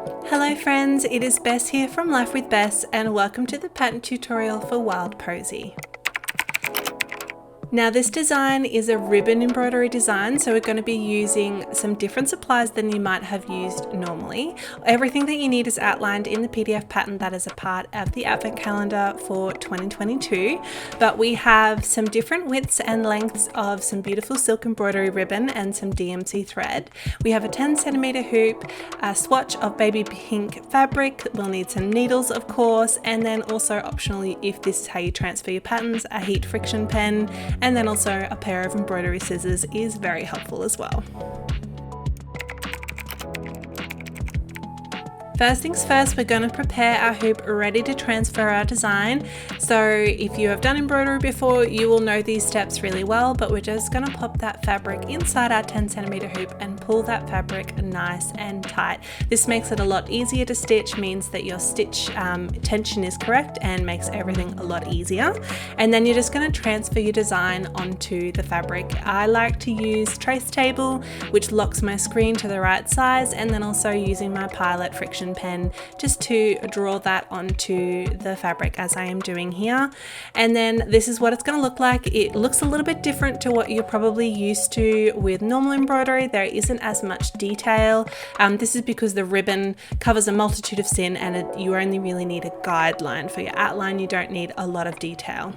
Hello friends, it is Bess here from Life with Bess and welcome to the pattern tutorial for Wild Posie. Now this design is a ribbon embroidery design, so we're going to be using some different supplies than you might have used normally. Everything that you need is outlined in the PDF pattern that is a part of the advent calendar for 2022, but we have some different widths and lengths of some beautiful silk embroidery ribbon and some DMC thread. We have a 10cm hoop, a swatch of baby pink fabric, we'll need some needles of course, and then also optionally, if this is how you transfer your patterns, a heat friction pen, and then also a pair of embroidery scissors is very helpful as well. First things first, we're going to prepare our hoop ready to transfer our design. So if you have done embroidery before, you will know these steps really well, but we're just going to pop that fabric inside our 10cm hoop and pull that fabric nice and tight. This makes it a lot easier to stitch, means that your stitch tension is correct and makes everything a lot easier. And then you're just going to transfer your design onto the fabric. I like to use trace table, which locks my screen to the right size, and then also using my Pilot friction pen just to draw that onto the fabric as I am doing here. And then this is what it's going to look like. It looks a little bit different to what you're probably used to with normal embroidery. There isn't as much detail. This is because the ribbon covers a multitude of sin and you only really need a guideline for your outline. You don't need a lot of detail.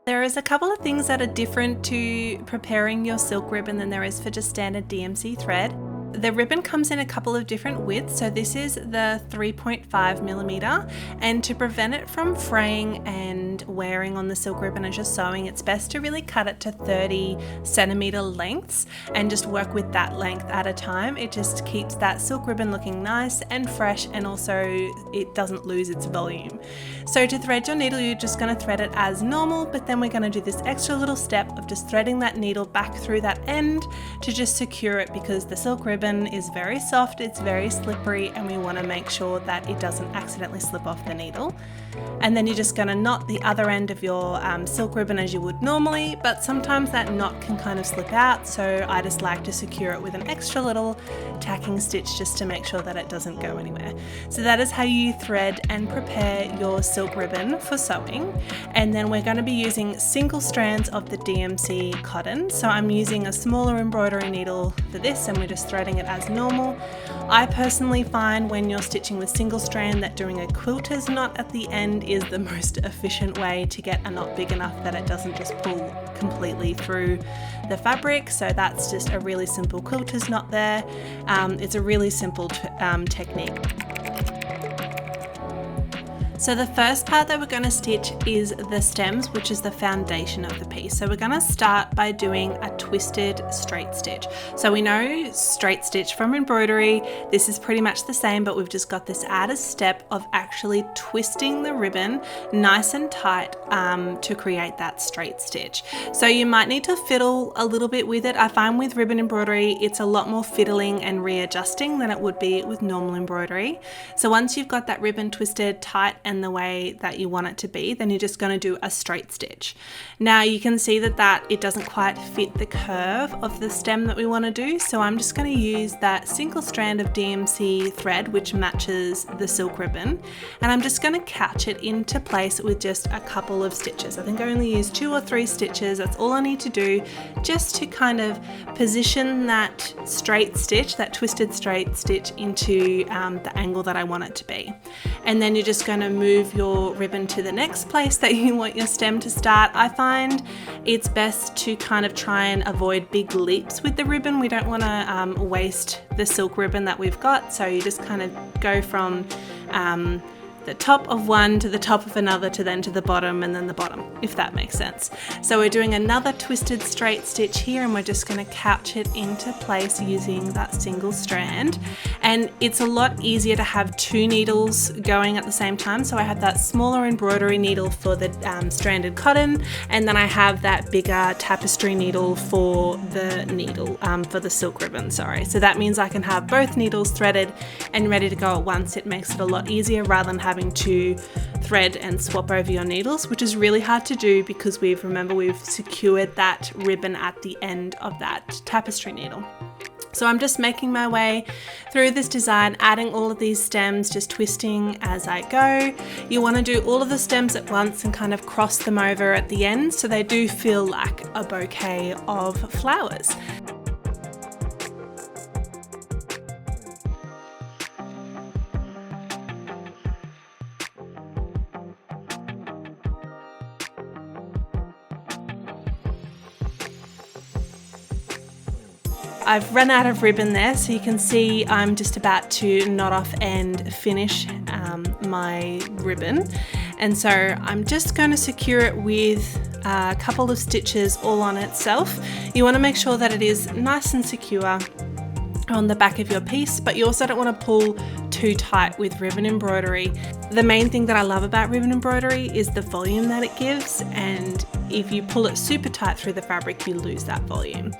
There is a couple of things that are different to preparing your silk ribbon than there is for just standard DMC thread. The ribbon comes in a couple of different widths, so this is the 3.5mm, and to prevent it from fraying and wearing on the silk ribbon as you're sewing, it's best to really cut it to 30cm lengths and just work with that length at a time. It just keeps that silk ribbon looking nice and fresh, and also it doesn't lose its volume. So to thread your needle, you're just going to thread it as normal, but then we're going to do this extra little step of just threading that needle back through that end to just secure it, because the silk ribbon is very soft, it's very slippery, and we want to make sure that it doesn't accidentally slip off the needle. And then you're just going to knot the other end of your silk ribbon as you would normally, but sometimes that knot can kind of slip out, so I just like to secure it with an extra little tacking stitch just to make sure that it doesn't go anywhere. So that is how you thread and prepare your silk ribbon for sewing. And then we're going to be using single strands of the DMC cotton. So I'm using a smaller embroidery needle for this, and we're just threading it as normal. I personally find when you're stitching with single strand that doing a quilter's knot at the end is the most efficient way to get a knot big enough that it doesn't just pull completely through the fabric. So that's just a really simple quilter's knot there. It's a really simple technique. So the first part that we're going to stitch is the stems, which is the foundation of the piece. So we're going to start by doing a twisted straight stitch. So we know straight stitch from embroidery, this is pretty much the same, but we've just got this added step of actually twisting the ribbon nice and tight to create that straight stitch. So you might need to fiddle a little bit with it. I find with ribbon embroidery, it's a lot more fiddling and readjusting than it would be with normal embroidery. So once you've got that ribbon twisted tight and the way that you want it to be, then you're just going to do a straight stitch. Now you can see that it doesn't quite fit the curve of the stem that we want to do, so I'm just going to use that single strand of DMC thread which matches the silk ribbon, and I'm just going to catch it into place with just a couple of stitches. I think I only used 2 or 3 stitches, that's all I need to do, just to kind of position that straight stitch, that twisted straight stitch, into the angle that I want it to be. And then you're just going to move your ribbon to the next place that you want your stem to start. I find it's best to kind of try and avoid big leaps with the ribbon. We don't want to waste the silk ribbon that we've got, so you just kind of go from the top of one to the top of another to then to the bottom and then the bottom, if that makes sense. So we're doing another twisted straight stitch here, and we're just going to couch it into place using that single strand. And it's a lot easier to have 2 needles going at the same time. So I have that smaller embroidery needle for the stranded cotton, and then I have that bigger tapestry needle for the needle for the silk ribbon, sorry. So that means I can have both needles threaded and ready to go at once. It makes it a lot easier rather than having having to thread and swap over your needles, which is really hard to do because we've secured that ribbon at the end of that tapestry needle. So I'm just making my way through this design, adding all of these stems, just twisting as I go. You want to do all of the stems at once and kind of cross them over at the end so they do feel like a bouquet of flowers. I've run out of ribbon there, so you can see I'm just about to knot off and finish my ribbon. And so I'm just going to secure it with a couple of stitches all on itself. You want to make sure that it is nice and secure on the back of your piece, but you also don't want to pull too tight with ribbon embroidery. The main thing that I love about ribbon embroidery is the volume that it gives, and if you pull it super tight through the fabric, you lose that volume.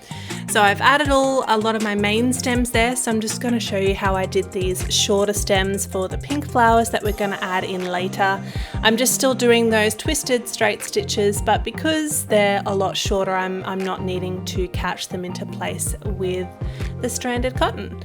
So I've added a lot of my main stems there, so I'm just going to show you how I did these shorter stems for the pink flowers that we're going to add in later. I'm just still doing those twisted straight stitches, but because they're a lot shorter, I'm not needing to catch them into place with the stranded cotton.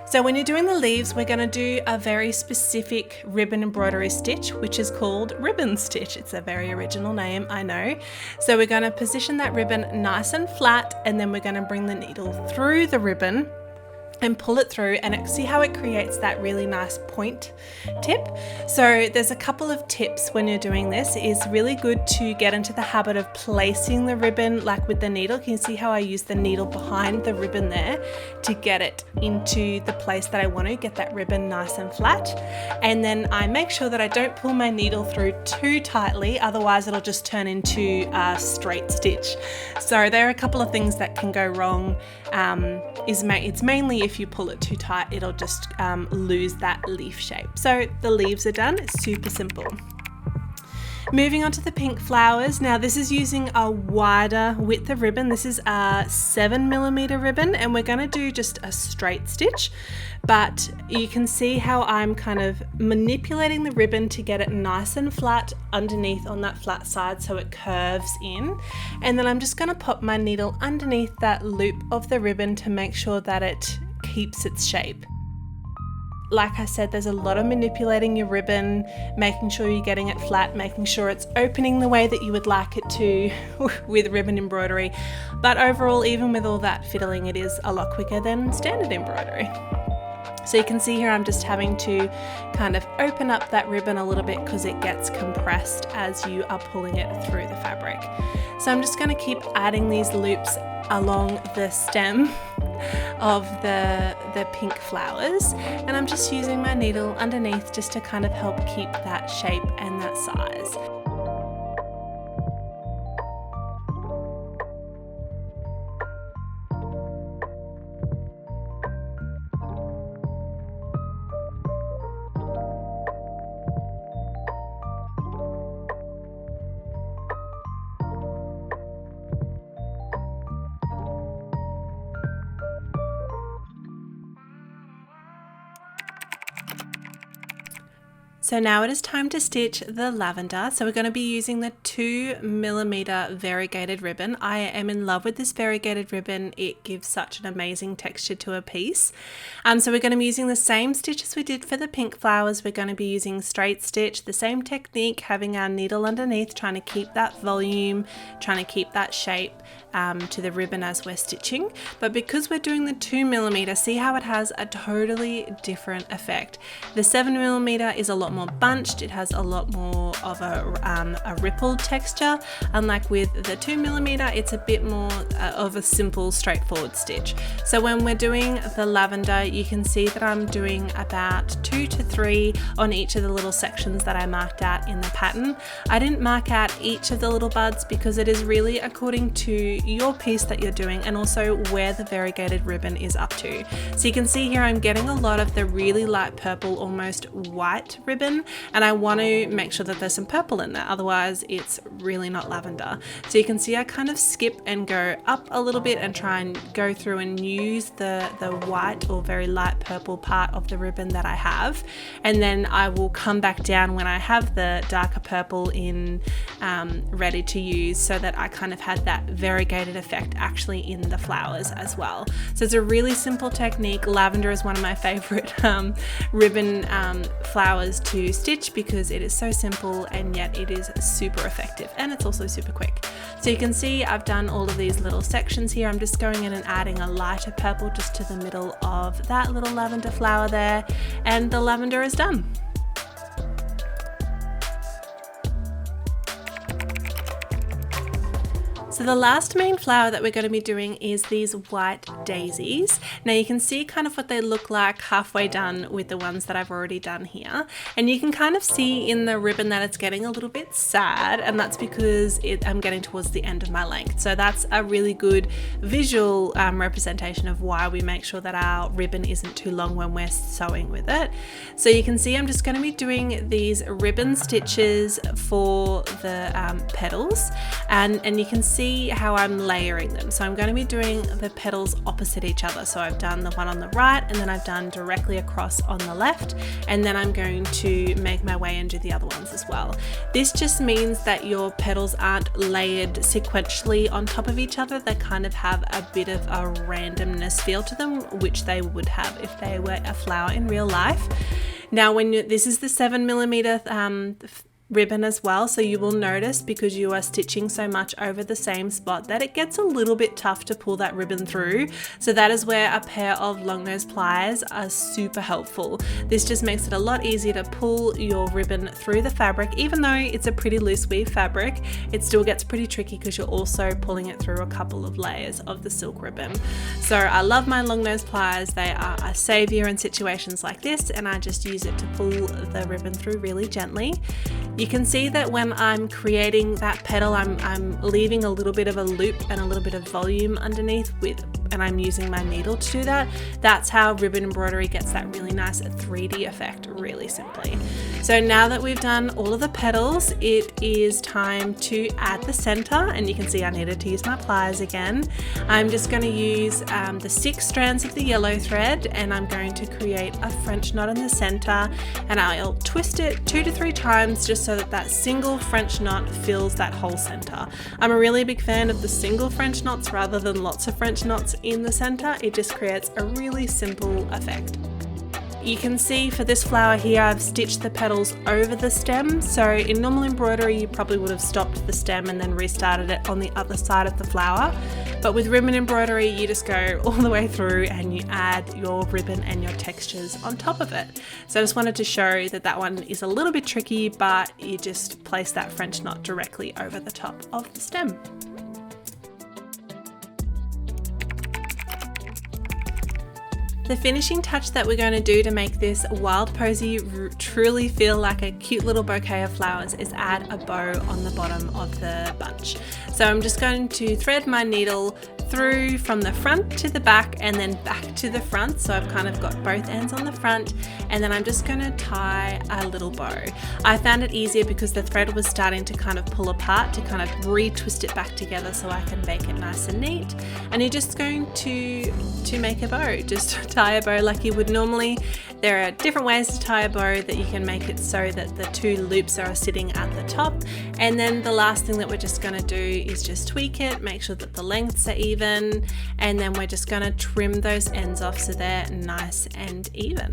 So when you're doing the leaves, we're going to do a very specific ribbon embroidery stitch, which is called ribbon stitch. It's a very original name, I know. So we're going to position that ribbon nice and flat, and then we're going to bring the needle through the ribbon and pull it through, and see how it creates that really nice point tip. So there's a couple of tips when you're doing this. It's really good to get into the habit of placing the ribbon like with the needle. Can you see how I use the needle behind the ribbon there to get it into the place that I want to get that ribbon nice and flat? And then I make sure that I don't pull my needle through too tightly, otherwise it'll just turn into a straight stitch. So there are a couple of things that can go wrong. It's mainly if you pull it too tight, it'll just lose that leaf shape. So the leaves are done. It's super simple. Moving on to the pink flowers. Now this is using a wider width of ribbon. This is a 7mm ribbon, and we're going to do just a straight stitch, but you can see how I'm kind of manipulating the ribbon to get it nice and flat underneath on that flat side so it curves in. And then I'm just going to pop my needle underneath that loop of the ribbon to make sure that it keeps its shape. Like I said, there's a lot of manipulating your ribbon, making sure you're getting it flat, making sure it's opening the way that you would like it to with ribbon embroidery. But overall, even with all that fiddling, it is a lot quicker than standard embroidery. So you can see here I'm just having to kind of open up that ribbon a little bit because it gets compressed as you are pulling it through the fabric. So I'm just going to keep adding these loops along the stem of the pink flowers, and I'm just using my needle underneath just to kind of help keep that shape and that size. So now it is time to stitch the lavender. So we're going to be using the 2mm variegated ribbon. I am in love with this variegated ribbon. It gives such an amazing texture to a piece. So we're going to be using the same stitch as we did for the pink flowers. We're going to be using straight stitch, the same technique, having our needle underneath, trying to keep that volume, trying to keep that shape to the ribbon as we're stitching. But because we're doing the 2mm, see how it has a totally different effect. The 7mm is a lot more bunched, it has a lot more of a rippled texture, unlike with the 2mm it's a bit more of a simple straightforward stitch. So when we're doing the lavender, you can see that I'm doing about 2 to 3 on each of the little sections that I marked out in the pattern. I didn't mark out each of the little buds because it is really according to your piece that you're doing and also where the variegated ribbon is up to. So you can see here I'm getting a lot of the really light purple, almost white ribbon ribbon, and I want to make sure that there's some purple in there, otherwise it's really not lavender. So you can see I kind of skip and go up a little bit and try and go through and use the white or very light purple part of the ribbon that I have, and then I will come back down when I have the darker purple in ready to use, so that I kind of had that variegated effect actually in the flowers as well. So it's a really simple technique. Lavender is one of my favorite ribbon flowers to stitch because it is so simple and yet it is super effective, and it's also super quick. So you can see I've done all of these little sections here. I'm just going in and adding a lighter purple just to the middle of that little lavender flower there, and the lavender is done. So the last main flower that we're going to be doing is these white daisies. Now you can see kind of what they look like halfway done with the ones that I've already done here. And you can kind of see in the ribbon that it's getting a little bit sad, and that's because I'm getting towards the end of my length. So that's a really good visual representation of why we make sure that our ribbon isn't too long when we're sewing with it. So you can see I'm just going to be doing these ribbon stitches for the petals, and you can see how I'm layering them. So I'm going to be doing the petals opposite each other. So I've done the one on the right, and then I've done directly across on the left, and then I'm going to make my way and do the other ones as well. This just means that your petals aren't layered sequentially on top of each other. They kind of have a bit of a randomness feel to them, which they would have if they were a flower in real life. Now this is the 7mm ribbon as well, so you will notice, because you are stitching so much over the same spot, that it gets a little bit tough to pull that ribbon through. So that is where a pair of long nose pliers are super helpful. This just makes it a lot easier to pull your ribbon through the fabric. Even though it's a pretty loose weave fabric, it still gets pretty tricky because you're also pulling it through a couple of layers of the silk ribbon. So I love my long nose pliers. They are a savior in situations like this, and I just use it to pull the ribbon through really gently. You can see that when I'm creating that petal, I'm leaving a little bit of a loop and a little bit of volume underneath and I'm using my needle to do that. That's how ribbon embroidery gets that really nice 3D effect really simply. So now that we've done all of the petals, it is time to add the center, and you can see I needed to use my pliers again. I'm just going to use the 6 strands of the yellow thread, and I'm going to create a French knot in the center, and I'll twist it 2 to 3 times just so that single French knot fills that whole center. I'm a really big fan of the single French knots rather than lots of French knots in the center. It just creates a really simple effect. You can see for this flower here, I've stitched the petals over the stem. So in normal embroidery, you probably would have stopped the stem and then restarted it on the other side of the flower. But with ribbon embroidery, you just go all the way through and you add your ribbon and your textures on top of it. So I just wanted to show that one is a little bit tricky, but you just place that French knot directly over the top of the stem. The finishing touch that we're going to do to make this wild posy truly feel like a cute little bouquet of flowers is add a bow on the bottom of the bunch. So I'm just going to thread my needle through from the front to the back and then back to the front. So I've kind of got both ends on the front, and then I'm just going to tie a little bow. I found it easier because the thread was starting to kind of pull apart to kind of re-twist it back together so I can make it nice and neat. And you're just going to make a bow, just tie a bow like you would normally. There are different ways to tie a bow that you can make it so that the 2 loops are sitting at the top. And then the last thing that we're just going to do is just tweak it, make sure that the lengths are even, and then we're just going to trim those ends off so they're nice and even.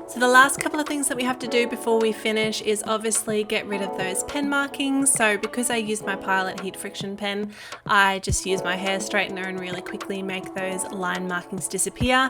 So the last couple of things that we have to do before we finish is obviously get rid of those pen markings. So because I use my Pilot heat friction pen, I just use my hair straightener and really quickly make those line markings disappear.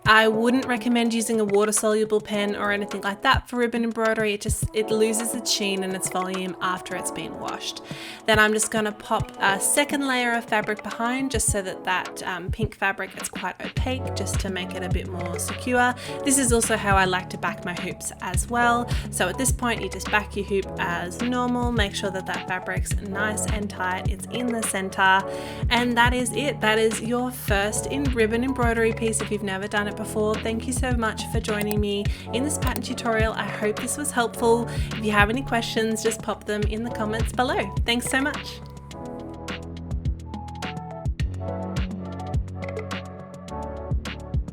I wouldn't recommend using a water soluble pen or anything like that for ribbon embroidery. It loses its sheen and its volume after it's been washed. Then I'm just going to pop a second layer of fabric behind just so that pink fabric is quite opaque, just to make it a bit more secure. This is also how I like like to back my hoops as well. So at this point, you just back your hoop as normal, make sure that that fabric's nice and tight, it's in the center, and that is it. That is your first ribbon embroidery piece if you've never done it before. Thank you so much for joining me in this pattern tutorial. I hope this was helpful. If you have any questions, just pop them in the comments below. Thanks so much.